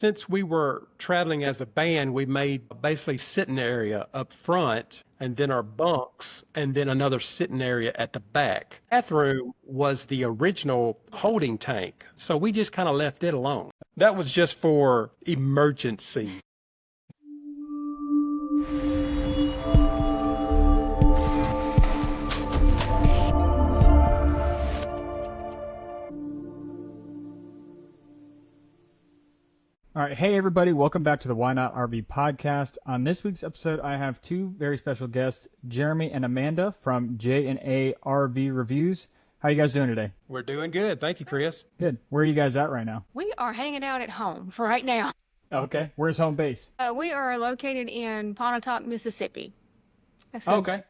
Since we were traveling as a band, we made basically sitting area up front and then our bunks and then another sitting area at the back. Bathroom was the original holding tank, so we just kind of left it alone. That was just for emergency. All right. Hey, everybody. Welcome back to the Why Not RV podcast. On this week's episode, I have two very special guests, Jeremy and Amanda from J&A RV Reviews. How you guys doing today? We're doing good. Thank you, Chris. Good. Where are you guys at right now? We are hanging out at home for right now. Okay. Where's home base? We are located in Pontotoc, Mississippi. That's the Okay.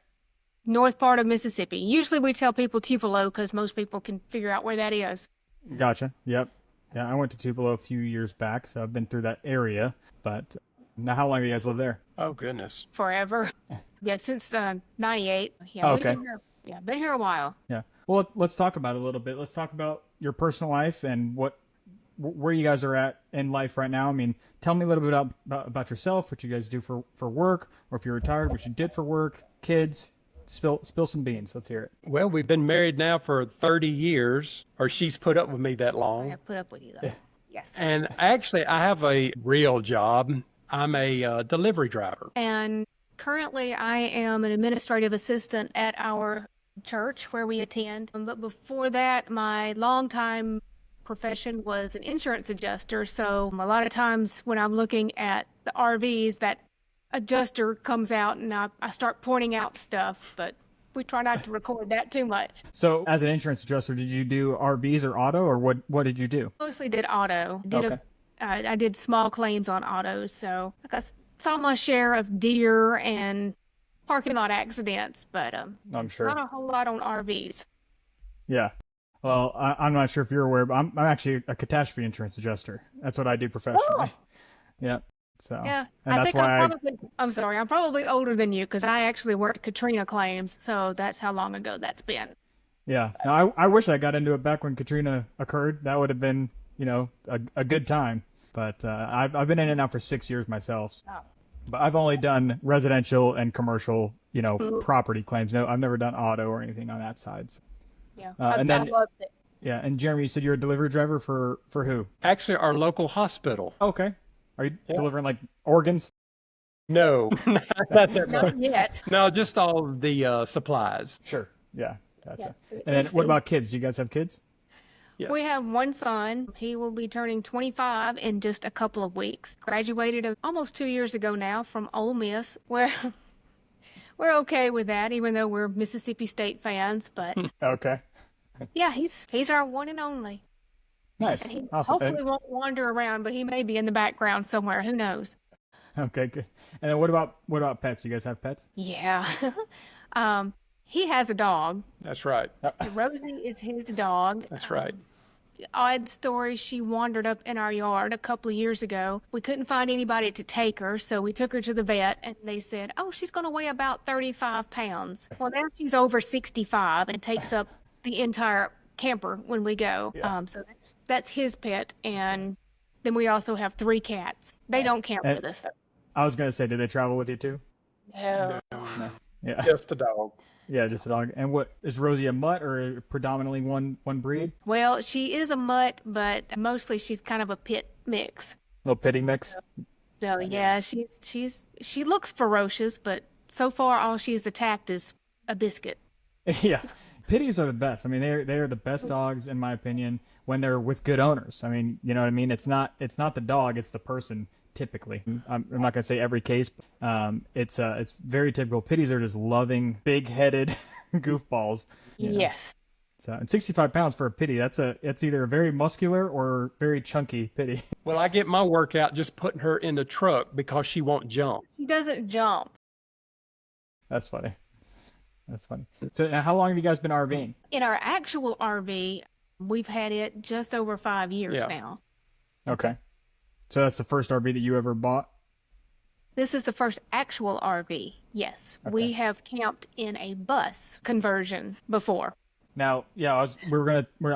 north part of Mississippi. Usually we tell people Tupelo because most people can figure out where that is. Gotcha. Yep. Yeah, I went to Tupelo a few years back, so I've been through that area. But now, how long have you guys lived there? Oh, goodness. Forever. Yeah, since 98. Yeah, Okay. Been here a while. Yeah. Well, let's talk about it a little bit. Let's talk about your personal life and where you guys are at in life right now. I mean, tell me a little bit about yourself, what you guys do for work, or if you're retired, what you did for work, kids. Spill some beans. Let's hear it. Well, we've been married now for 30 years, or she's put up with me that I long. have put up with you, though. Yes. And actually, I have a real job. I'm a delivery driver. And currently I am an administrative assistant at our church where we attend. But before that, my longtime profession was an insurance adjuster. So a lot of times when I'm looking at the RVs, that adjuster comes out and I start pointing out stuff, but we try not to record that too much. So, as an insurance adjuster, did you do RVs or auto, or what did you do? Mostly did auto. Okay. I did small claims on autos, so I saw my share of deer and parking lot accidents, but I'm sure. not a whole lot on RVs. Yeah. Well, I'm not sure if you're aware, but I'm actually a catastrophe insurance adjuster. That's what I do professionally. Yeah. So. Yeah, And I that's think why I'm probably older than you because I actually worked Katrina claims, so that's how long ago that's been. Yeah. Now, I wish I got into it back when Katrina occurred. That would have been, a good time. But I've been in it now for 6 years myself. Oh. But I've only done residential and commercial, property claims. No, I've never done auto or anything on that side. So. Yeah, And I then, loved it. yeah. And Jeremy, you said you're a delivery driver for who? Actually, our local hospital. Okay. Are you delivering like organs? No, not that much. Not yet. No, just all of the supplies. Sure. Yeah. Gotcha. Yeah. And then what about kids? Do you guys have kids? Yes. We have one son. He will be turning 25 in just a couple of weeks. Graduated almost 2 years ago now from Ole Miss. We're okay with that, even though we're Mississippi State fans. But Okay. yeah, he's our one and only. Nice. And he Awesome. hopefully won't wander around, but he may be in the background somewhere. Who knows? Okay, good. And then what about pets? You guys have pets? Yeah. He has a dog. That's right. Rosie is his dog. That's right. Odd story, she wandered up in our yard a couple of years ago. We couldn't find anybody to take her, so we took her to the vet, and they said, oh, she's going to weigh about 35 pounds. Well, now she's over 65 and takes up the entire camper when we go. Yeah. So that's his pet, and then we also have 3 cats. They don't camp with us, though. I was gonna say, did they travel with you too? No. No. Yeah. Just a dog. Yeah, just a dog. And what is Rosie, a mutt or predominantly one breed? Well, she is a mutt, but mostly she's kind of a pit mix. Little pitting mix. So yeah, she looks ferocious, but so far all she's attacked is a biscuit. Yeah. Pitties are the best. I mean, they're the best dogs in my opinion when they're with good owners. I mean, you know what I mean? It's not the dog, it's the person typically. I'm not going to say every case, but it's very typical. Pitties are just loving, big-headed goofballs. Yes. So, and 65 pounds for a pitty, it's either a very muscular or very chunky pitty. Well, I get my workout just putting her in the truck because she won't jump. She doesn't jump. That's funny. That's funny. So now how long have you guys been RVing? In our actual RV, we've had it just over 5 years now. Okay. So that's the first RV that you ever bought? This is the first actual RV, yes. Okay. We have camped in a bus conversion before. Now, yeah, I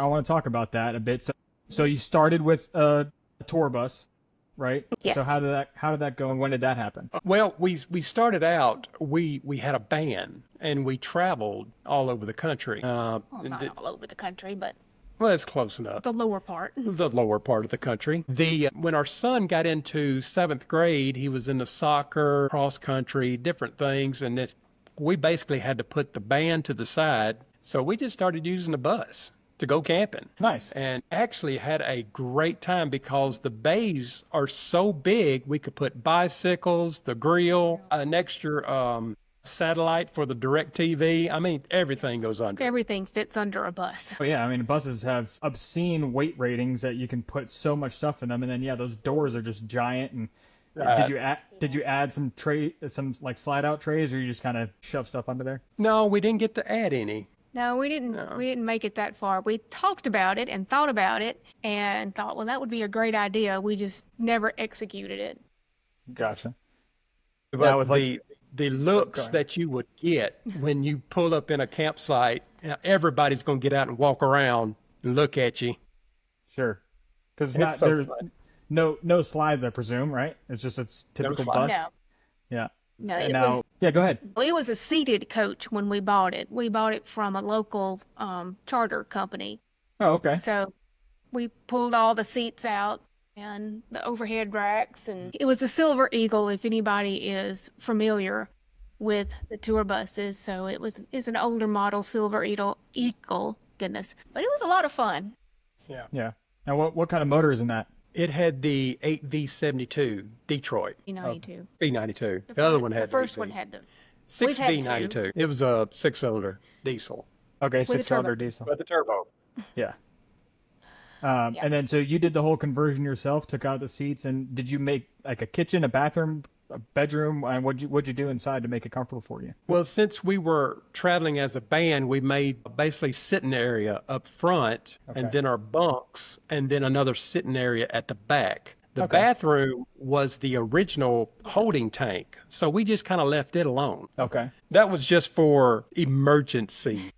want to talk about that a bit. So you started with a tour bus, right? Yes. So how did that go, and when did that happen? Well, we started out, we had a band and we traveled all over the country. Well, not all over the country, but Well, it's close enough. the lower part. The lower part of the country. When our son got into 7th grade, he was into soccer, cross country, different things, and we basically had to put the band to the side. So we just started using the bus to go camping. Nice. And actually had a great time because the bays are so big, we could put bicycles, the grill, an extra satellite for the direct TV. I mean, everything goes under. Everything fits under a bus. But yeah, I mean, buses have obscene weight ratings that you can put so much stuff in them, and then yeah, those doors are just giant. And did you add some like slide out trays, or you just kind of shove stuff under there? No, we didn't get to add any. No, we didn't. We didn't make it that far. We talked about it and thought about it, and thought, well, that would be a great idea. We just never executed it. Gotcha. But Yeah, with the looks that you would get when you pull up in a campsite, everybody's going to get out and walk around and look at you. Sure. Because It's so there's fun. no slides, I presume, right? It's typical bus. No, Yeah. no, And it now, was. yeah, go ahead. It was a seated coach when we bought it. We bought it from a local charter company. Oh, okay. So we pulled all the seats out and the overhead racks, and it was a Silver Eagle, if anybody is familiar with the tour buses. So it's an older model Silver Eagle, goodness. But it was a lot of fun. Yeah. Now, what kind of motor is in that? It had the 8V72 Detroit B92. B92. The other one had The first the one had the 6V92. It was a 6-cylinder diesel Okay, a 6-cylinder turbo. diesel. with a turbo. Yeah. And then, so you did the whole conversion yourself, took out the seats, and did you make like a kitchen, a bathroom, a bedroom, and what'd you do inside to make it comfortable for you? Well, since we were traveling as a band, we made basically sitting area up front, and then our bunks, and then another sitting area at the back. The bathroom was the original holding tank, so we just kind of left it alone. Okay. That was just for emergency.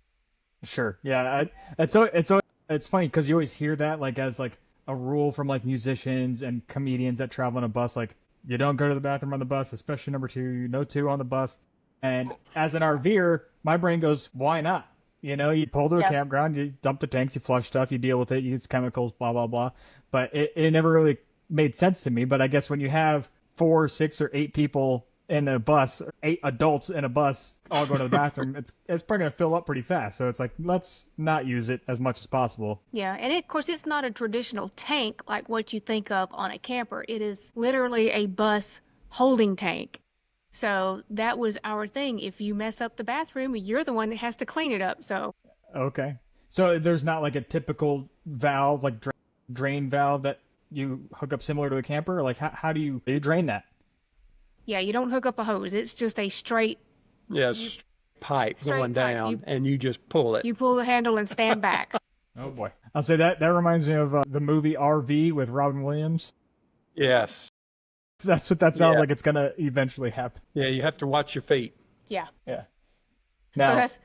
Sure. Yeah. It's funny because you always hear that like as like a rule from like musicians and comedians that travel on a bus, like you don't go to the bathroom on the bus, especially number 2, no 2 on the bus. And as an RVer, my brain goes, why not? You know, you pull to a campground, you dump the tanks, you flush stuff, you deal with it, you use chemicals, blah, blah, blah. But it never really made sense to me. But I guess when you have 4, 6, or 8 people in a bus, 8 adults in a bus all go to the bathroom, it's probably going to fill up pretty fast. So it's like, let's not use it as much as possible. Yeah, and of course, it's not a traditional tank like what you think of on a camper. It is literally a bus holding tank. So that was our thing. If you mess up the bathroom, you're the one that has to clean it up. So Okay. So there's not like a typical valve, like drain valve that you hook up similar to a camper? Like how do you drain that? yeah, you don't hook up a hose. It's just a straight, Yes, pipe Straight going pipe. down, and you just pull it. you pull the handle and stand back. Oh boy. I'll say that reminds me of the movie RV with Robin Williams. Yes. That's what that sounds Yeah. like it's going to eventually happen. Yeah, you have to watch your feet. Yeah. Yeah. So Now, that's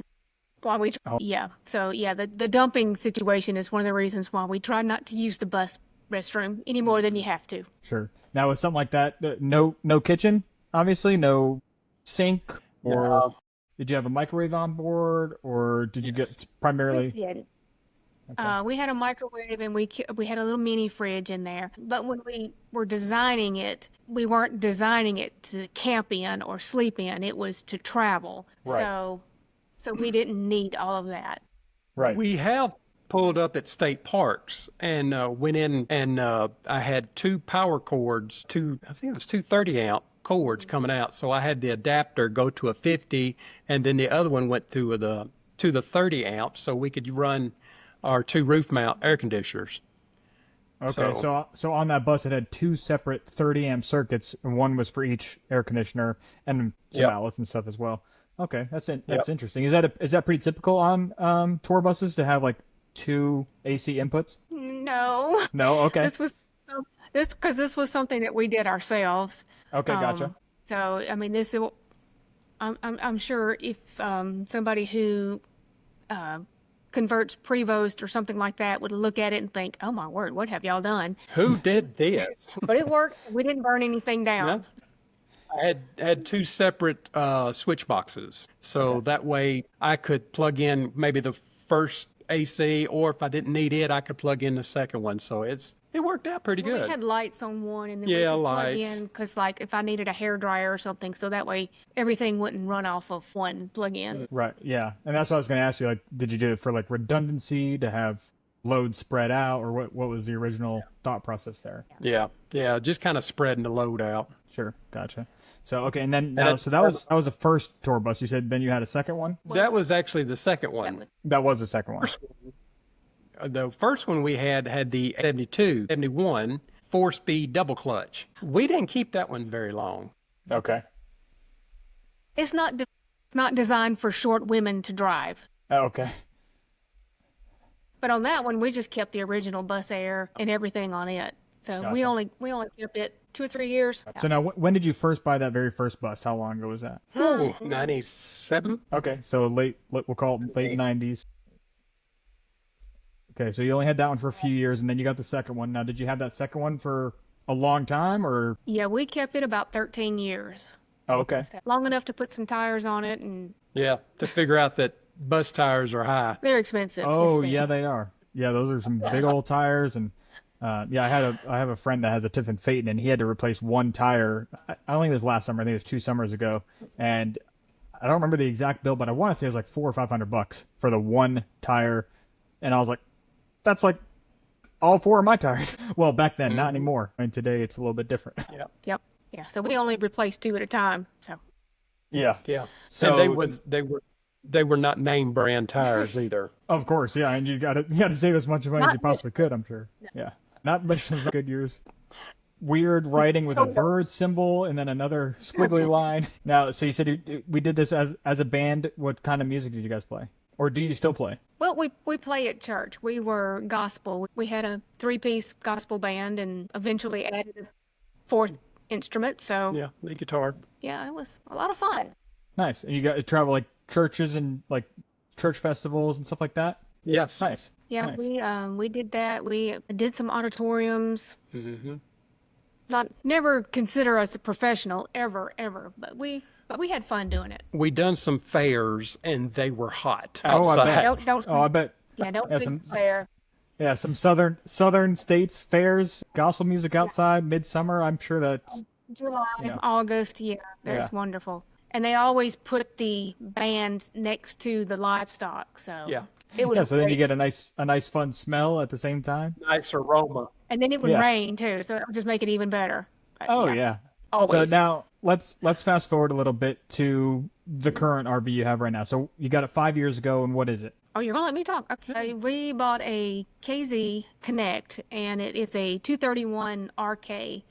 why we, yeah. So yeah, the dumping situation is one of the reasons why we try not to use the bus restroom any more than you have to. sure. Now with something like that, no kitchen, obviously, no sink, or No. did you have a microwave on board, or did you get primarily? We did. We had a microwave and we had a little mini fridge in there. But when we were designing it, we weren't designing it to camp in or sleep in. It was to travel. Right. So we didn't need all of that. Right. We have pulled up at state parks and went in, and I had 2 power cords, I think it was 2 30-amp cords coming out. So I had the adapter go to a 50, and then the other one went to the 30 amps, so we could run our 2 roof mount air conditioners. Okay, so on that bus, it had 2 separate 30-amp circuits, and one was for each air conditioner and some Yep. outlets and stuff as well. Okay, that's interesting. Is that pretty typical on tour buses to have like 2 AC inputs? No. No. Okay. This was something that we did ourselves. Okay. Gotcha. So I mean, I'm sure if somebody who converts Prevost or something like that would look at it and think, oh my word, what have y'all done? Who did this? But it worked. We didn't burn anything down. No. I had two separate switch boxes, so that way I could plug in maybe the first AC, or if I didn't need it, I could plug in the second one. So it worked out pretty Well, good. we had lights on one, and then Yeah, we could plug lights. in because, like, if I needed a hair dryer or something, so that way everything wouldn't run off of one plug-in. Right. Yeah. And that's what I was going to ask you. Like, did you do it for like redundancy to have load spread out, or what was the original thought process there? Yeah, just kind of spreading the load out. Sure. Gotcha. So, okay. And then, And so that was the first tour bus. You said then you had a second one? That was actually the second one. That was the second one. The first one we had the 72, 71 4-speed double clutch. We didn't keep that one very long. Okay. It's not designed for short women to drive. Oh, okay. But on that one, we just kept the original bus air and everything on it. So we Gotcha. only kept it 2 or 3 years. So now, when did you first buy that very first bus? How long ago was that? Ooh, 97? Okay. So we'll call it late 90s. Okay. So you only had that one for a few years, and then you got the second one. Now, did you have that second one for a long time, or? Yeah, we kept it about 13 years. Oh, okay. Long enough to put some tires on it, and Yeah, to figure out that bus tires are high. they're expensive. Oh, It's- yeah, they are. Yeah, those are some big old tires, and yeah, I have a friend that has a Tiffin Phaeton, and he had to replace one tire. I don't think it was last summer. I think it was 2 summers ago, and I don't remember the exact bill, but I want to say it was like $400 or $500 for the one tire, and I was like, that's like all 4 of my tires. Well, back then, not anymore. I mean, today it's a little bit different. Yep. Yeah. So we only replaced 2 at a time. So Yeah. Yeah. So And they were not name brand tires either. of course, yeah, and you got to save as much money as you possibly could. I'm sure. Yeah, not Michelin's good years. Weird writing with a bird symbol and then another squiggly line. Now, so you said we did this as a band. What kind of music did you guys play, or do you still play? well, we play at church. We were gospel. We had a 3-piece gospel band, and eventually added a 4th instrument. So Yeah, the guitar. yeah, it was a lot of fun. Nice. And you got to travel like churches and like church festivals and stuff like that. Yes. Nice. Yeah, Nice. we did that. We did some auditoriums. Mm-hmm. Never consider us a professional ever, but we had fun doing it. We done some fairs and they were hot Oh, I outside. bet. Don't Oh, I bet. yeah, don't Yeah, think some- fair. Yeah, some southern states fairs, gospel music outside, midsummer. I'm sure that's July, Yeah. August, yeah, that's Yeah. wonderful. And they always put the bands next to the livestock, so Yeah. it was yeah. So then you great. get a nice fun smell at the same time. Nice aroma. And then it would Yeah. rain too, so it would just make it even better. But Oh yeah. always. So now let's fast forward a little bit to the current RV you have right now. So you got it 5 years ago, and what is it? Oh, you're gonna let me talk? Okay, we bought a KZ Connect, and it's a 231 RK.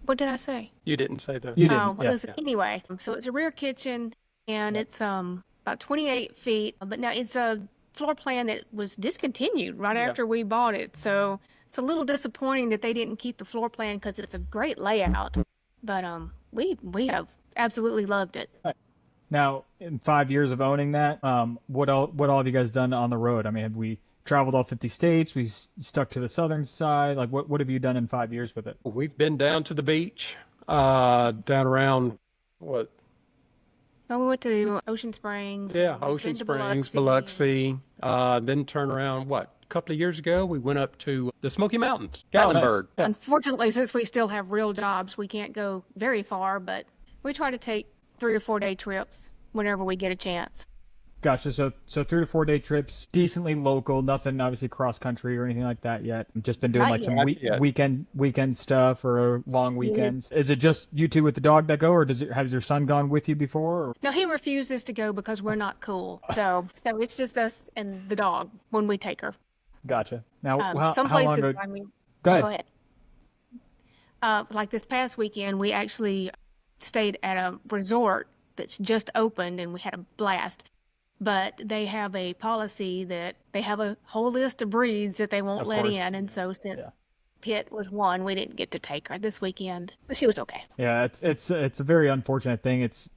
What did I say? You didn't say that. You didn't. Oh, yeah. listen, anyway, so it's a rear kitchen, and it's about 28 feet. But now it's a floor plan that was discontinued right after we bought it. So it's a little disappointing that they didn't keep the floor plan because it's a great layout. But we have absolutely loved it. Now, in 5 years of owning that, what all have you guys done on the road? I mean, have we traveled all 50 states? We stuck to the southern side. Like, what have you done in 5 years with it? We've been down to the beach, down around what? Well, we went to Ocean Springs. Yeah, we've Ocean been to Springs, Biloxi. Then turn around, what? A couple of years ago, we went up to the Smoky Mountains, Gatlinburg. Yeah. Unfortunately, since we still have real jobs, we can't go very far, but we try to take 3 or 4 day trips whenever we get a chance. Gotcha. So 3 to 4 day trips, decently local, nothing obviously cross country or anything like that yet. Just been doing Not like some yet. Not yet. weekend stuff or long weekends. Is it just you two with the dog that go, or has your son gone with you before? Or? No, he refuses to go because we're not cool. So it's just us and the dog when we take her. Gotcha. Now, Some how long places, ago? I mean, Go ahead. go ahead. Like this past weekend, we actually stayed at a resort that's just opened, and we had a blast. But they have a policy that they have a whole list of breeds that they won't Of let course. in, and so since Yeah. Pitt was one, we didn't get to take her this weekend, but she was okay. Yeah, it's a very unfortunate thing. It's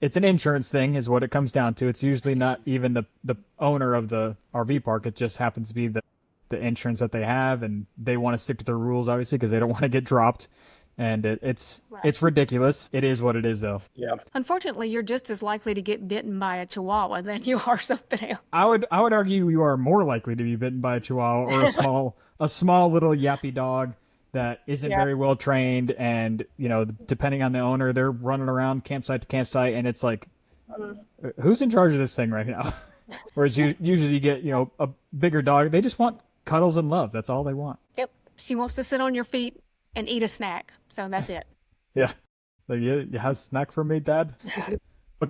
it's an insurance thing is what it comes down to. It's usually not even the owner of the RV park. It just happens to be the insurance that they have, and they want to stick to their rules, obviously, because they don't want to get dropped. And it's ridiculous. It is what it is, though. Yeah. Unfortunately, you're just as likely to get bitten by a chihuahua than you are something else. I would argue you are more likely to be bitten by a chihuahua or a small little yappy dog that isn't very well trained, and depending on the owner, they're running around campsite to campsite, and it's like, who's in charge of this thing right now? Whereas usually you get a bigger dog, they just want cuddles and love. That's all they want. Yep. She wants to sit on your feet and eat a snack. So that's it. Yeah. Like, you have a snack for me, Dad?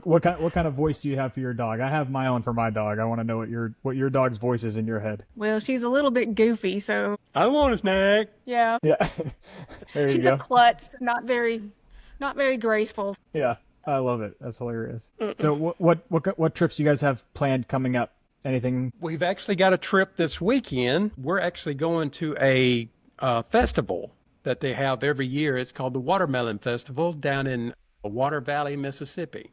What kind of voice do you have for your dog? I have my own for my dog. I want to know what your dog's voice is in your head. Well, she's a little bit goofy, so I want a snack. yeah. Yeah. There you She's go. a klutz, not very graceful. Yeah. I love it. That's hilarious. So what trips do you guys have planned coming up? Anything? We've actually got a trip this weekend. We're actually going to a festival that they have every year. It's called the Watermelon Festival down in Water Valley, Mississippi.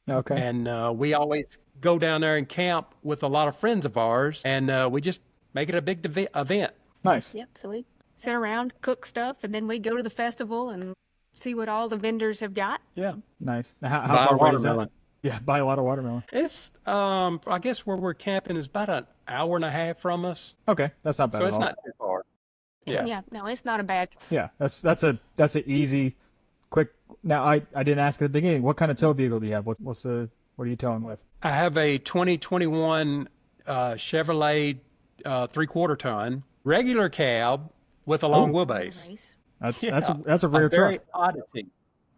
Okay. And we always go down there and camp with a lot of friends of ours, and we just make it a big event. Nice. Yep. So we sit around, cook stuff, and then we go to the festival and see what all the vendors have got. Yeah. Nice. How Buy far away is that? watermelon. Yeah, buy a lot of watermelon. It's, I guess where we're camping is about an hour and a half from us. Okay, that's not bad So at it's all. not too far. Yeah. No, it's not a bad. Yeah, that's an easy, quick. Now I didn't ask at the beginning. What kind of tow vehicle do you have? What are you towing with? I have a 2021 Chevrolet 3/4 ton regular cab with a long wheelbase. That's a rare very truck. oddity.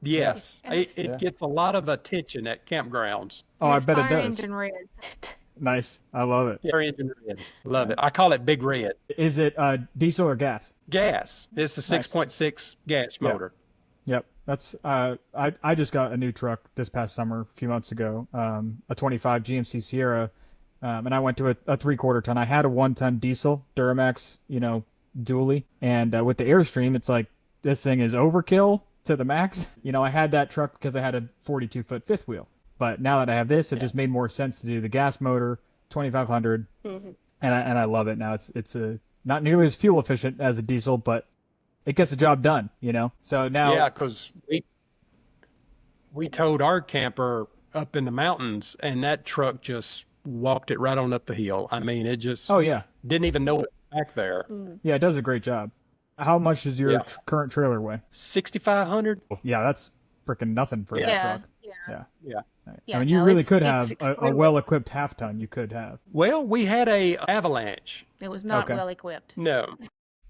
Yes, Yes. it gets a lot of attention at campgrounds. Oh, I bet it Fire does. engine red. Nice, I love it. Fire engine red. Love it. I call it Big Red. Is it diesel or gas? Gas. It's a 6.6 gas motor. Yep. That's I just got a new truck this past summer, a few months ago, a 25 GMC Sierra, and I went to a 3/4 ton. I had a 1-ton diesel Duramax, dually, and with the Airstream, it's like this thing is overkill to the max. I had that truck because I had a 42-foot fifth wheel, but now that I have this, it just made more sense to do the gas motor 2500, and I love it now. It's not nearly as fuel efficient as a diesel, but it gets the job done, So now, Yeah, because we towed our camper up in the mountains, and that truck just walked it right on up the hill. I mean, it just oh yeah, didn't even know it was back there. yeah, it does a great job. How much does your current trailer weigh? 6,500. Yeah, that's freaking nothing for that truck. Yeah. Yeah. I mean, you really could have a well-equipped half-ton. You could have. Well, we had a Avalanche. It was not Okay. well equipped. No,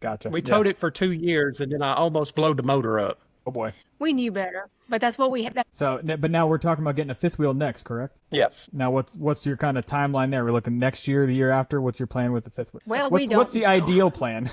Gotcha. we towed it for 2 years, and then I almost blowed the motor up. Oh boy. We knew better, but that's what we had. So, but now we're talking about getting a fifth wheel next, correct? Yes. Now, what's your kind of timeline there? We're looking next year, the year after. What's your plan with the fifth wheel? Well, what's the ideal plan?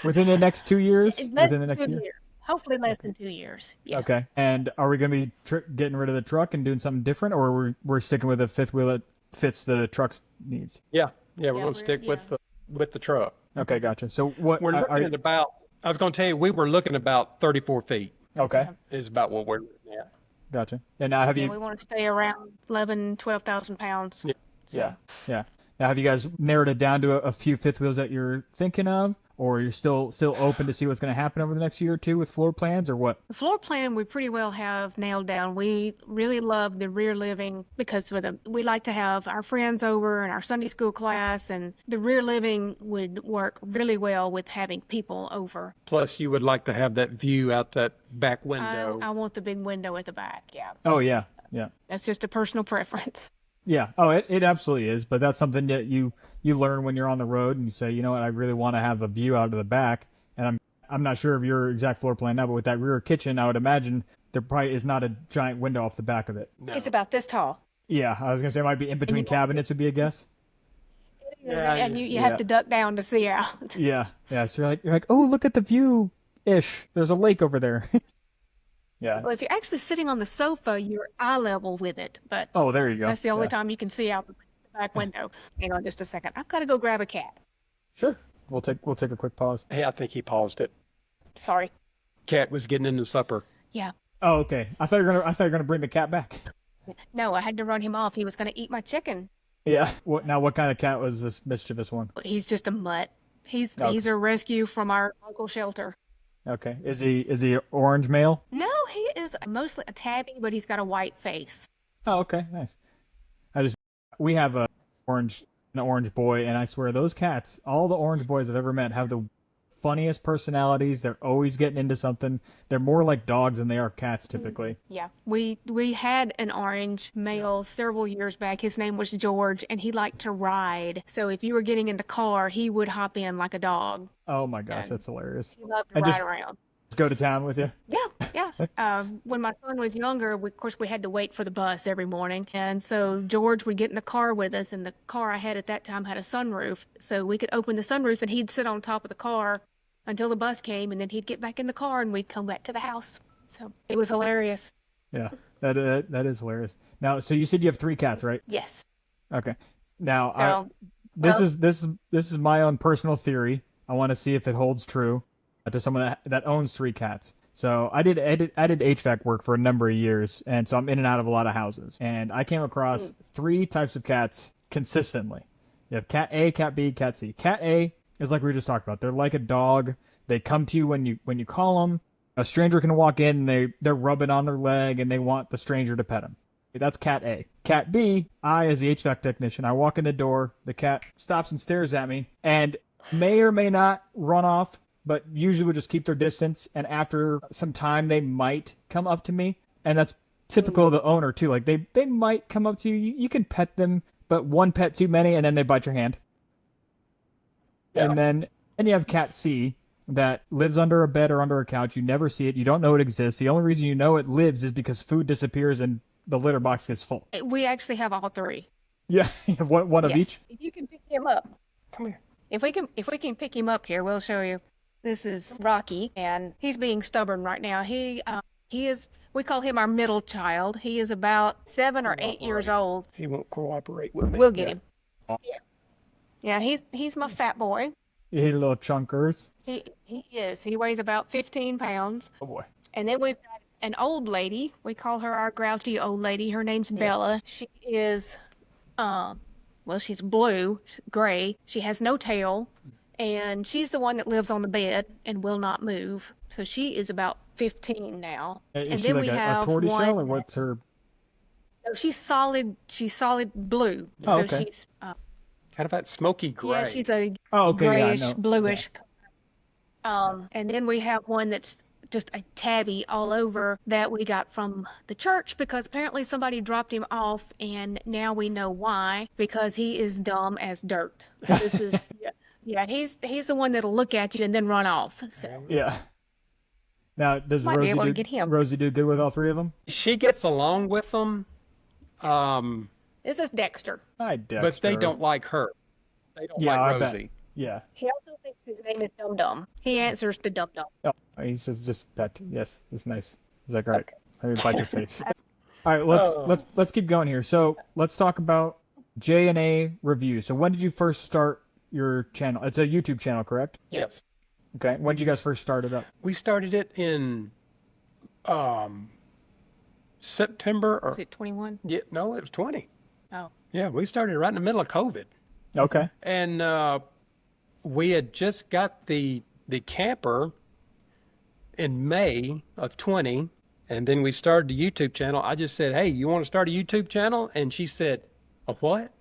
Within the next 2 years? Within the next year? Hopefully less than 2 years. Yeah. Okay. And are we going to be getting rid of the truck and doing something different, or we're sticking with a fifth wheel that fits the truck's needs? Yeah. We're going to stick with the truck. Okay, gotcha. So what We're looking at about. I was going to tell you, we were looking about 34 feet. Okay, Is about what we're looking at. gotcha. And now have Yeah, you? we want to stay around 12,000 pounds. Yeah. Now have you guys narrowed it down to a few fifth wheels that you're thinking of, or you're still open to see what's going to happen over the next year or two with floor plans, or what? The floor plan we pretty well have nailed down. We really love the rear living because we like to have our friends over and our Sunday school class, and the rear living would work really well with having people over. Plus, you would like to have that view out that back window. I want the big window at the back. Yeah, Oh yeah. that's just a personal preference. Yeah. Oh, it absolutely is. But that's something that you learn when you're on the road and you say, you know what, I really want to have a view out of the back. And I'm not sure of your exact floor plan now, but with that rear kitchen, I would imagine there probably is not a giant window off the back of it. No. It's about this tall. Yeah, I was gonna say it might be in between cabinets would be a guess. Yeah, and you have to duck down to see out. Yeah. So you're like, oh, look at the view ish. There's a lake over there. Yeah. Well, if you're actually sitting on the sofa, you're eye level with it, but Oh, there you go. that's the only Yeah. time you can see out the back window. Hang on just a second. I've got to go grab a cat. Sure. We'll take a quick pause. Hey, I think he paused it. Sorry. Cat was getting into supper. Yeah. Oh, okay. I thought you were gonna bring the cat back. No, I had to run him off. He was going to eat my chicken. Yeah. What kind of cat was this mischievous one? He's just a mutt. He's Okay. he's a rescue from our local shelter. Okay. Is he orange male? No, he is mostly a tabby, but he's got a white face. Oh, okay. Nice. We have an orange boy, and I swear those cats, all the orange boys I've ever met, have the funniest personalities. They're always getting into something. They're more like dogs than they are cats typically. Yeah, we had an orange male several years back. His name was George, and he liked to ride. So if you were getting in the car, he would hop in like a dog. Oh my gosh, And that's hilarious. he loved to And ride just around. go to town with you. Yeah. When my son was younger, of course, we had to wait for the bus every morning. And so George would get in the car with us, and the car I had at that time had a sunroof. So we could open the sunroof, and he'd sit on top of the car until the bus came, and then he'd get back in the car, and we'd come back to the house. So it was hilarious. Yeah, that is hilarious. Now, so you said you have 3 cats, right? Yes. Okay. Now, So, this is my own personal theory. I want to see if it holds true to someone that owns 3 cats. So I did HVAC work for a number of years, and so I'm in and out of a lot of houses. And I came across 3 types of cats consistently. You have cat A, cat B, cat C. Cat A is like we just talked about. They're like a dog. They come to you when you call them. A stranger can walk in and they're rubbing on their leg and they want the stranger to pet them. That's cat A. Cat B, I as the HVAC technician, I walk in the door, the cat stops and stares at me and may or may not run off, but usually will just keep their distance. And after some time, they might come up to me. And that's typical of the owner too. Like they might come up to you. You can pet them, but one pet too many and then they bite your hand. Yeah. And then you have cat C that lives under a bed or under a couch. You never see it. You don't know it exists. The only reason you know it lives is because food disappears and the litter box gets full. We actually have all 3. Yeah, you have one of each. If you can pick him up, come here. If we can pick him up here, we'll show you. This is Rocky, and he's being stubborn right now. He is. We call him our middle child. He is about 7 or 8 years old. He won't cooperate with me. We'll get him. Yeah. He's my fat boy. You hate little chunkers. He is. He weighs about 15 pounds. Oh boy. And then we've got an old lady. We call her our grouchy old lady. Her name's Bella. She is, she's blue, gray. She has no tail. And she's the one that lives on the bed and will not move. So she is about 15 now. Is and she then like we a have tortoiseshell or what's her? No, she's solid blue. Oh, so okay. she's, Kind of that smoky gray. yeah, she's a Oh, okay. grayish, Yeah, I know. bluish. And then we have one that's just a tabby all over that we got from the church because apparently somebody dropped him off, and now we know why, because he is dumb as dirt. This is yeah, he's the one that'll look at you and then run off. So Yeah. Now, does Might be Rosie able to do, get him. Rosie do good with all 3 of them? She gets along with them, this is Dexter. Hi, Dexter. but they don't like her. They don't Yeah, I like bet. Rosie. Yeah. He also thinks his name is Dum Dum. He answers to Dum Dum. Oh, he says just pet. Yes, it's nice. He's like, all right, let me bite your face. All right, let's keep going here. So let's talk about J&A review. So when did you first start your channel? It's a YouTube channel, correct? Yes. Okay. When did you guys first start it up? We started it in September or Is it 21? yeah, no, it was 20. Oh. Yeah, we started right in the middle of COVID. Okay. And we had just got the camper in May of 20, and then we started the YouTube channel. I just said, "Hey, you want to start a YouTube channel?" And she said, "A what?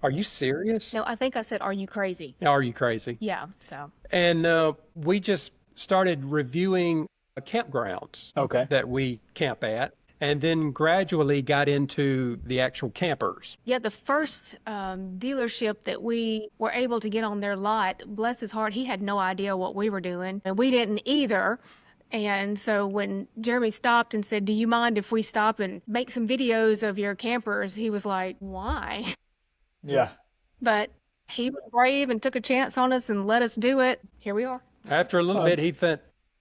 Are you serious? No, I think I said, "Are you crazy?" Are you crazy?" Yeah. So And we just started reviewing campgrounds Okay. that we camp at, and then gradually got into the actual campers. yeah, the first dealership that we were able to get on their lot, bless his heart, he had no idea what we were doing, and we didn't either. And so when Jeremy stopped and said, "Do you mind if we stop and make some videos of your campers?" He was like, "Why?" Yeah. But he was brave and took a chance on us and let us do it. Here we are. After a little bit, he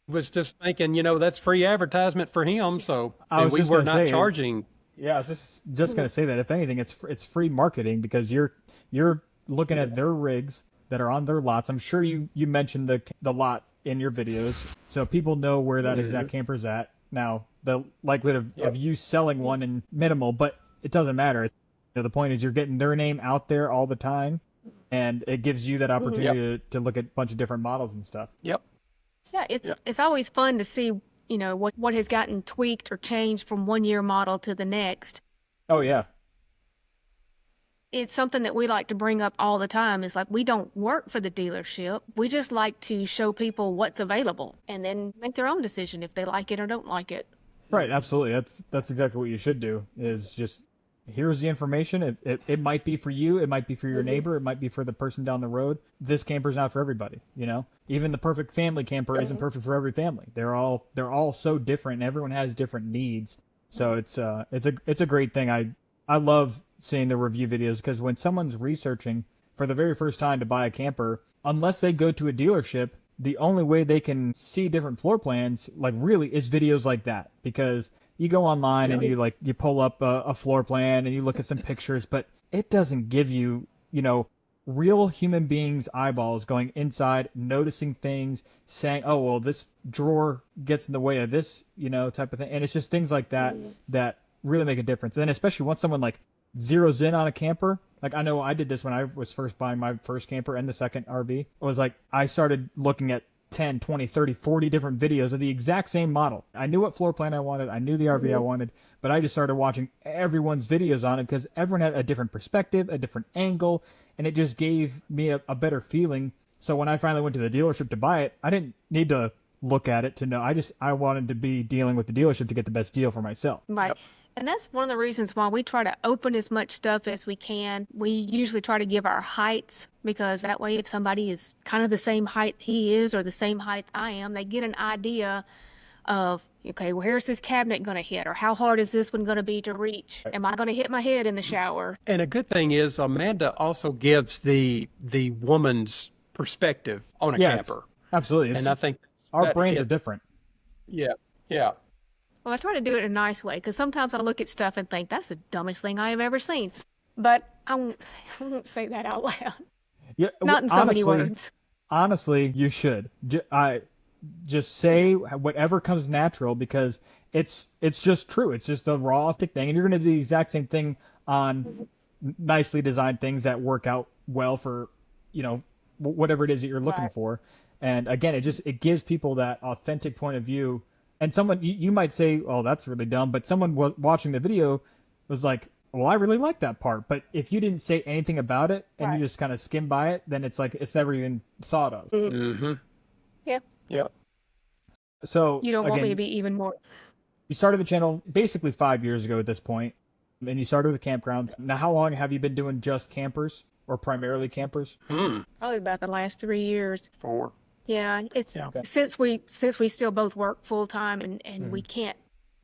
was just thinking, that's free advertisement for him. So I was we just were gonna not say, charging. Yeah, I was just gonna say that if anything, it's free marketing because you're looking at their rigs that are on their lots. I'm sure you mentioned the lot in your videos, so people know where that exact camper's at. Now, the likelihood of you selling one and minimal, but it doesn't matter. The point is you're getting their name out there all the time, and it gives you that opportunity to look at a bunch of different models and stuff. Yep. Yeah, it's always fun to see, what has gotten tweaked or changed from one year model to the next. Oh, yeah. It's something that we like to bring up all the time. Is like, we don't work for the dealership. We just like to show people what's available and then make their own decision if they like it or don't like it. Right, absolutely. That's exactly what you should do, is just here's the information. It might be for you, it might be for your neighbor, it might be for the person down the road. This camper's not for everybody, Even the perfect family camper isn't perfect for every family. They're all so different, and everyone has different needs. So it's a great thing. I love seeing the review videos, because when someone's researching for the very first time to buy a camper, unless they go to a dealership, the only way they can see different floor plans, like, really, is videos like that. Because you go online and you pull up a floor plan and you look at some pictures, but it doesn't give you, real human beings' eyeballs going inside, noticing things, saying, oh, well, this drawer gets in the way of this, type of thing. And it's just things like that that really make a difference. And especially once someone like zeroes in on a camper, like, I know I did this when I was first buying my first camper and the second RV. It was like I started looking at 10, 20, 30, 40 different videos of the exact same model. I knew what floor plan I wanted. I knew the RV I wanted, but I just started watching everyone's videos on it, because everyone had a different perspective, a different angle, and it just gave me a better feeling. So when I finally went to the dealership to buy it, I didn't need to look at it to know. I wanted to be dealing with the dealership to get the best deal for myself. Right. Yep. And that's one of the reasons why we try to open as much stuff as we can. We usually try to give our heights, because that way if somebody is kind of the same height he is or the same height I am, they get an idea of, okay, well, where's this cabinet going to hit? Or how hard is this one going to be to reach? Am I going to hit my head in the shower? And a good thing is Amanda also gives the woman's perspective on a camper. Absolutely. And I think our brains are different. Yeah. Yeah. Well, I try to do it in a nice way, because sometimes I look at stuff and think, that's the dumbest thing I have ever seen. But I won't say that out loud. Yeah, Not in so many words. Honestly, you should. Just say whatever comes natural, because it's just true. It's just a raw thing, and you're going to do the exact same thing on nicely designed things that work out well for, whatever it is that you're looking for. And again, it gives people that authentic point of view. And someone, you might say, oh, that's really dumb, but someone watching the video was like, well, I really like that part. But if you didn't say anything about it and you just kind of skim by it, then it's like it's never even thought of. Mm-hmm. Yeah. Yeah. So you don't want me to be even more. You started the channel basically 5 years ago at this point, and you started with campgrounds. Now, how long have you been doing just campers, or primarily campers? Probably about the last 3 years. 4. Yeah, it's since we still both work full time and we can't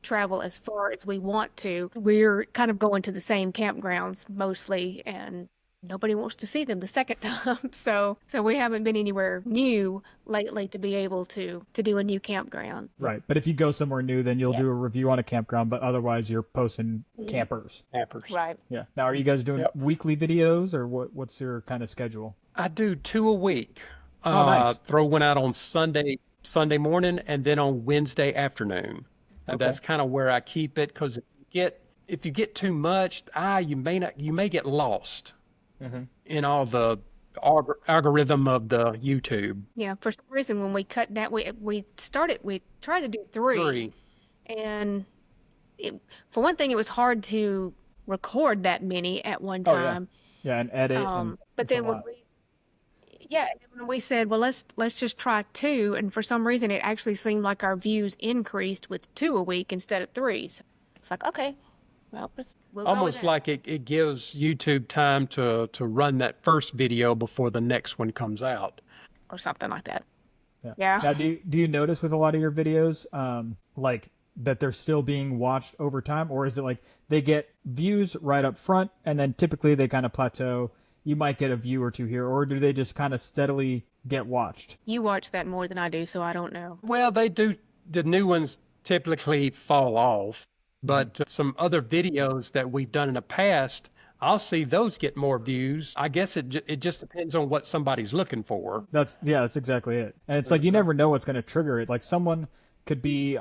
travel as far as we want to. We're kind of going to the same campgrounds mostly, and nobody wants to see them the second time. So we haven't been anywhere new lately to be able to do a new campground. Right, but if you go somewhere new, then you'll do a review on a campground. But otherwise, you're posting campers. Right. Yeah. Now, are you guys doing weekly videos, or what's your kind of schedule? I do 2 a week. Nice. Throw one out on Sunday morning, and then on Wednesday afternoon. And that's kind of where I keep it, because if you get too much, you may get lost in all the algorithm of the YouTube. Yeah, for some reason when we cut that, we tried to do 3. And for one thing, it was hard to record that many at one time. Yeah, and edit. But then when we said, well, let's just try 2, and for some reason it actually seemed like our views increased with 2 a week instead of 3. So it's like, okay, well, we'll almost go with like it gives YouTube time to run that first video before the next one comes out, or something like that. Yeah. Now, do you notice with a lot of your videos, like that they're still being watched over time, or is it like they get views right up front and then typically they kind of plateau? You might get a view or 2 here, or do they just kind of steadily get watched? You watch that more than I do, so I don't know. Well, they do. The new ones typically fall off, but some other videos that we've done in the past, I'll see those get more views. I guess it just depends on what somebody's looking for. That's exactly it. And it's like you never know what's going to trigger it. Like someone could be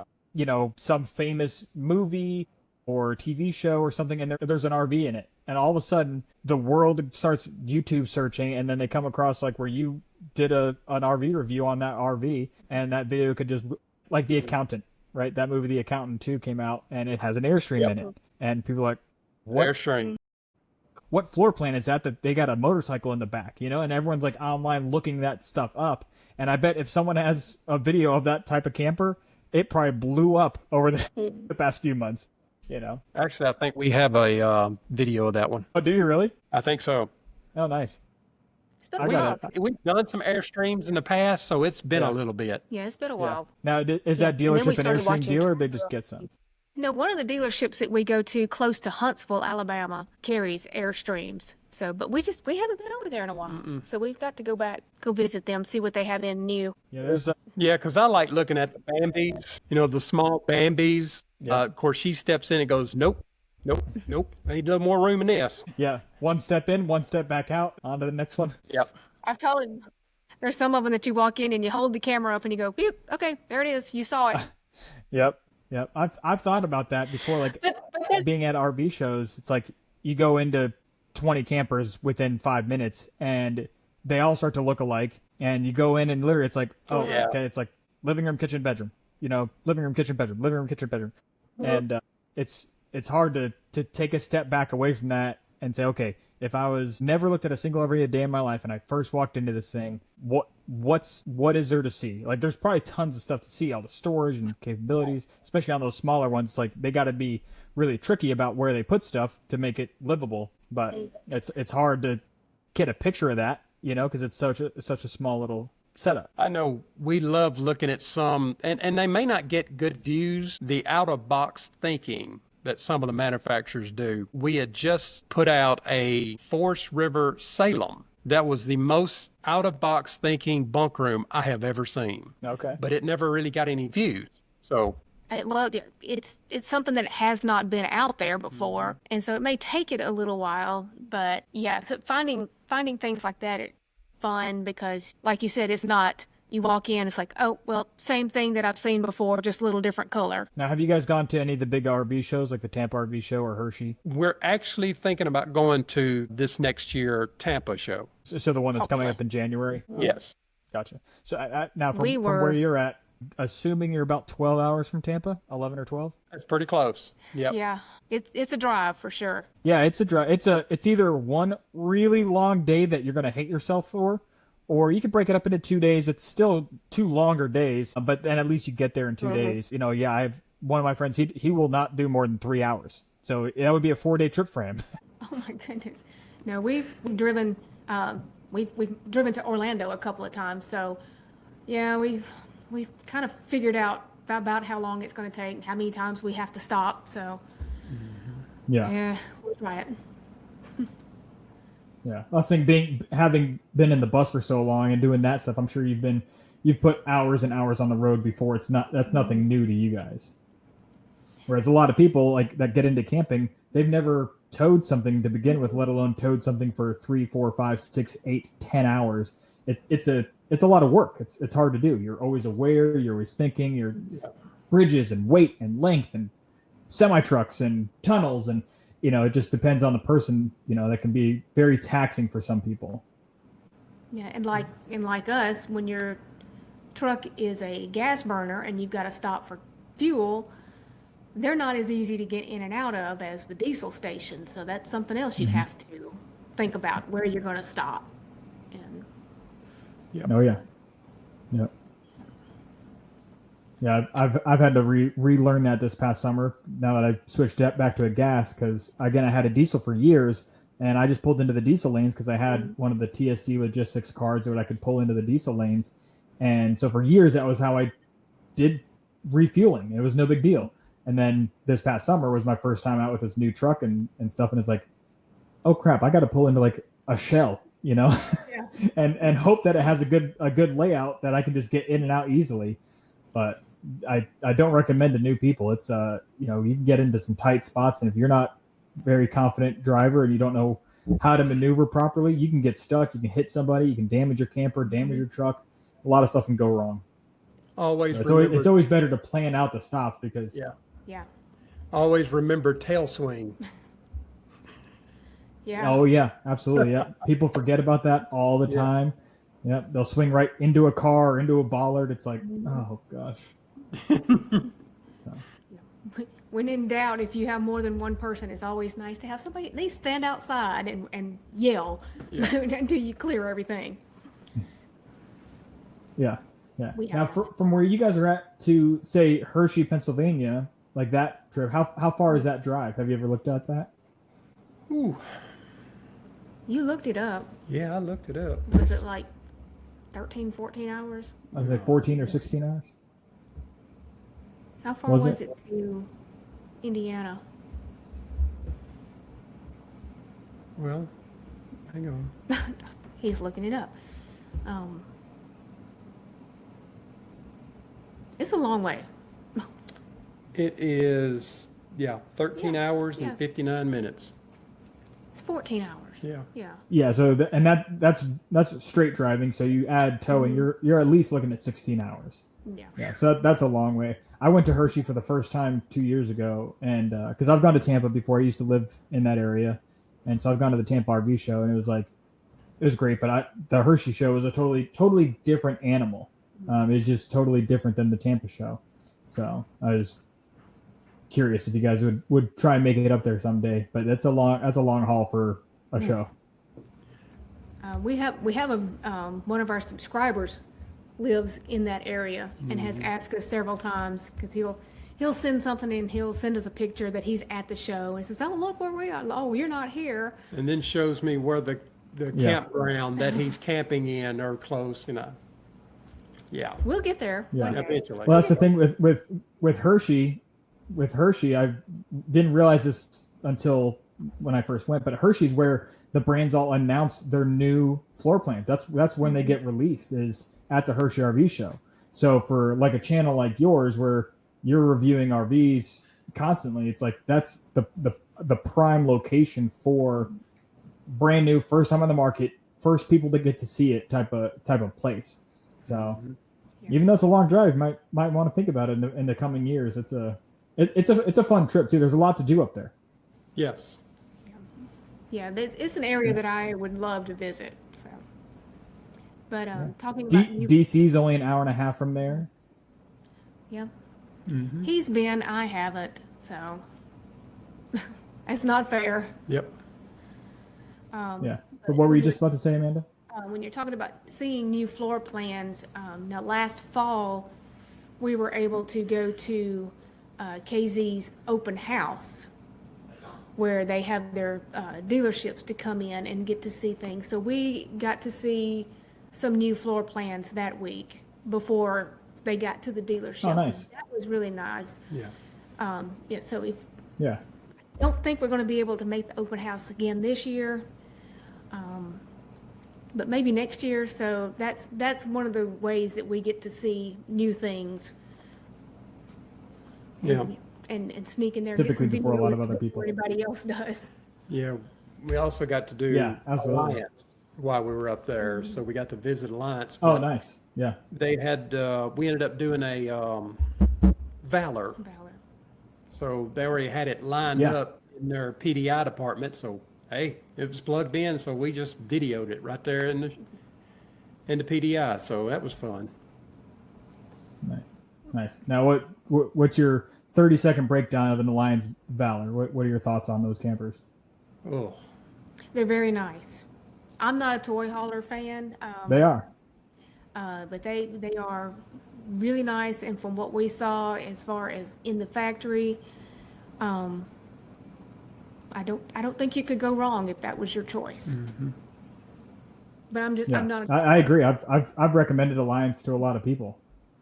some famous movie or TV show or something, and there's an RV in it, and all of a sudden the world starts YouTube searching, and then they come across like where you did an RV review on that RV, and that video could just, like The Accountant, right? That movie The Accountant 2 came out, and it has an Airstream in it, and people are like, Airstream. what floor plan is that they got a motorcycle in the back, and everyone's like online looking that stuff up. And I bet if someone has a video of that type of camper, it probably blew up over the past few months, Actually, I think we have a video of that one. Oh, do you really? I think so. Oh, nice. It's been I a got while. it. We've done some Airstreams in the past, so it's been a little bit. Yeah, it's been a while. Now, is that And then we dealership an started Airstream watching dealer, or they just get some? No, one of the dealerships that we go to close to Huntsville, Alabama, carries Airstreams. So, but we haven't been over there in a while. So we've got to go visit them, see what they have in new. Yeah, there's Yeah, because I like looking at the Bambis, the small Bambis. Of course, she steps in and goes, nope. I need a little more room in this. one step in, one step back out, on to the next one. Yep. I've told him there's some of them that you walk in and you hold the camera up and you go, "Beep, okay, there it is. You saw it." Yep. I've thought about that before, like being at RV shows. It's like you go into 20 campers within 5 minutes, and they all start to look alike. And you go in, and literally, it's like, okay, it's like living room, kitchen, bedroom. Living room, kitchen, bedroom, living room, kitchen, bedroom, and it's hard to take a step back away from that and say, okay, if I was never looked at a single RV a day in my life and I first walked into this thing, what is there to see? Like, there's probably tons of stuff to see, all the storage and capabilities, especially on those smaller ones. It's like they got to be really tricky about where they put stuff to make it livable. But it's hard to get a picture of that, because it's such a small little setup. I know we love looking at some, and they may not get good views, the out-of-box thinking that some of the manufacturers do. We had just put out a Forest River Salem. That was the most out-of-box thinking bunk room I have ever seen. Okay. But it never really got any views. So Well, it's something that has not been out there before, and so it may take it a little while. But yeah, so finding things like that are fun because, like you said, it's not. You walk in, it's like, oh, well, same thing that I've seen before, just a little different color. Now, have you guys gone to any of the big RV shows, like the Tampa RV show or Hershey? we're actually thinking about going to this next year Tampa show. So the one that's coming up in January? Yes. Gotcha. So now from We where were- you're at, assuming you're about 12 hours from Tampa, 11 or 12? That's pretty close. Yep. Yeah, it's a drive for sure. Yeah, it's a drive. It's either one really long day that you're going to hate yourself for, or you could break it up into 2 days. It's still 2 longer days, but then at least you get there in 2 days. I have one of my friends, he will not do more than 3 hours. So that would be a 4-day trip for him. Oh my goodness. No, we've driven we've driven to Orlando a couple of times. So yeah, we've kind of figured out about how long it's going to take, how many times we have to stop. So yeah, we'll try it. Yeah, I was thinking, having been in the bus for so long and doing that stuff, I'm sure you've put hours and hours on the road before. That's nothing new to you guys. Whereas a lot of people like that get into camping, they've never towed something to begin with, let alone towed something for 3, 4, 5, 6, 8, 10 hours. It's a lot of work. It's hard to do. You're always aware. You're always thinking. You're bridges and weight and length and semi trucks and tunnels and. It just depends on the person. That can be very taxing for some people. Yeah, and like us, when your truck is a gas burner and you've got to stop for fuel, they're not as easy to get in and out of as the diesel station. So that's something else you have to think about, where you're going to stop. And Oh yeah. Yep. Yeah, I've had to relearn that this past summer. Now that I switched back to a gas, because again I had a diesel for years, and I just pulled into the diesel lanes because I had one of the TSD logistics cards that I could pull into the diesel lanes, and so for years that was how I did refueling. It was no big deal. And then this past summer was my first time out with this new truck and stuff, and it's like, oh crap, I got to pull into like a Shell, Yeah. and hope that it has a good layout that I can just get in and out easily. But I don't recommend to new people. It's you can get into some tight spots, and if you're not very confident driver and you don't know how to maneuver properly, you can get stuck. You can hit somebody. You can damage your camper, damage your truck. A lot of stuff can go wrong. Always It's remember, always better to plan out the stops because yeah. Yeah. Always remember tail swing. Yeah. Oh yeah, absolutely. Yeah, people forget about that all the Yeah. time. Yeah, they'll swing right into a car or into a bollard. It's like, oh gosh. So. When in doubt, if you have more than one person, it's always nice to have somebody at least stand outside and yell until you clear everything. Yeah, yeah. We Now, have from where you guys are at to say Hershey, Pennsylvania, like that trip, how far is that drive? Have you ever looked at that? Ooh. You looked it up. Yeah, I looked it up. Was it like 13, 14 hours? I was like 14 or 16 hours. How far Was was it? it to Indiana? Well, hang on. He's looking it up. It's a long way. It is, 13 hours yeah. and 59 minutes. It's 14 hours. Yeah. Yeah. Yeah. So that's straight driving. So you add towing, you're at least looking at 16 hours. Yeah. Yeah. So that's a long way. I went to Hershey for the first time 2 years ago, and because I've gone to Tampa before, I used to live in that area, and so I've gone to the Tampa RV show, and it was great. But the Hershey show was a totally different animal. It was just totally different than the Tampa show. So I was curious if you guys would try and make it up there someday. But that's a long haul for a show. We have a one of our subscribers lives in that area and has asked us several times because he'll send something and he'll send us a picture that he's at the show and he says, "Oh, look where we are! Oh, you're not here." And then shows me where the campground that he's camping in are close, Yeah. We'll get there. Yeah. one day. Eventually. Well, that's the thing with Hershey. With Hershey, I didn't realize this until when I first went, but Hershey's where the brands all announce their new floor plans. That's when they get released, is at the Hershey RV show. So for like a channel like yours where you're reviewing RVs constantly, it's like that's the prime location for brand new, first time on the market, first people to get to see it type of place. So even though it's a long drive, you might want to think about it in the coming years. It's a fun trip too. There's a lot to do up there. Yes. Yeah, it's an area that I would love to visit. So, but talking about DC's only an hour and a half from there. yeah, he's been. I haven't. So it's not fair. Yep. Yeah. But what were you just about to say, Amanda? When you're talking about seeing new floor plans, now last fall we were able to go to KZ's open house where they have their dealerships to come in and get to see things. So we got to see some new floor plans that week before they got to the dealerships. Oh, nice. And that was really nice. Yeah. So Yeah. I don't think we're going to be able to make the open house again this year. But maybe next year. So that's one of the ways that we get to see new things. Yeah. And sneak in there. Typically and get some before a lot of videos other people. before anybody else does. Yeah. We also got to do absolutely. Alliance while we were up there. So we got to visit Alliance. Oh, but nice. Yeah. They had, we ended up doing a Valor. So they already had it lined up in their PDI department. So, hey, it was plugged in. So we just videoed it right there in the PDI. So that was fun. Nice. Now, what's your 30-second breakdown of an Alliance Valor? What are your thoughts on those campers? Oh, They're very nice. I'm not a toy hauler fan. They are. But they are really nice. And from what we saw, as far as in the factory, I don't think you could go wrong if that was your choice. But I'm not. I agree. I've recommended Alliance to a lot of people.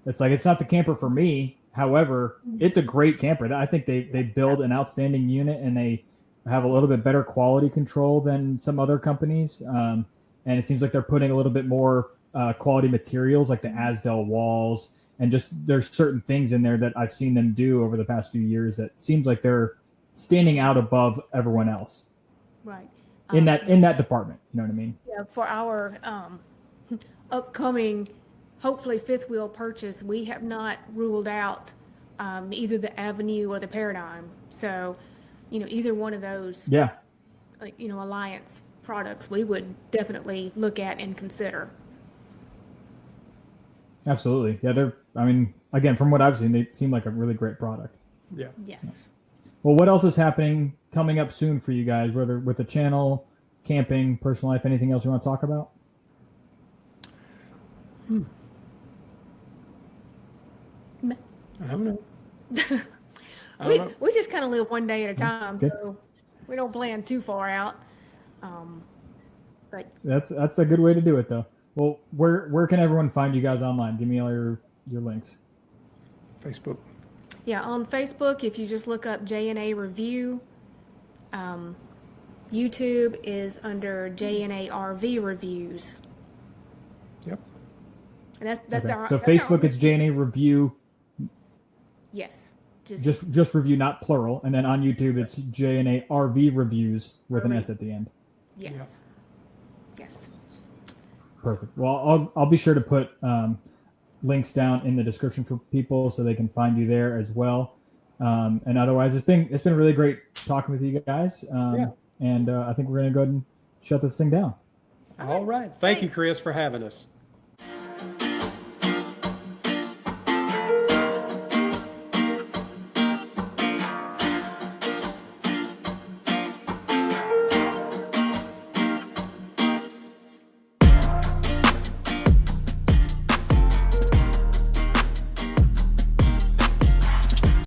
It's like, it's not the camper for me. However, it's a great camper. I think they build an outstanding unit, and they have a little bit better quality control than some other companies. And it seems like they're putting a little bit more quality materials, like the Asdel walls, and just there's certain things in there that I've seen them do over the past few years that seems like they're standing out above everyone else. Right. In that department, you know what I mean? Yeah, for our upcoming hopefully fifth wheel purchase, we have not ruled out either the Avenue or the Paradigm. So, either one of those, Yeah, like, Alliance products, we would definitely look at and consider. absolutely. Yeah, I mean, again, from what I've seen, they seem like a really great product. Yeah. Yes. Well, what else is happening coming up soon for you guys, whether with the channel, camping, personal life, anything else you want to talk about? I don't know. We just kind of live one day at a time, Okay. so we don't plan too far out. But That's a good way to do it, though. Well, where can everyone find you guys online? Give me all your links. Facebook. yeah, on Facebook, if you just look up J&A Review, YouTube is under J&A RV Reviews. Yep. And that's Okay. our. So that's our- Facebook, it's J&A Review, Yes. just review, not plural. And then on YouTube, it's J&A RV Reviews with an S at the end. Yes. Yes. Perfect. Well, I'll be sure to put links down in the description for people so they can find you there as well. And otherwise, it's been really great talking with you guys. And I think we're gonna go ahead and shut this thing down. All right. Thank you, Thanks. Chris, for having us.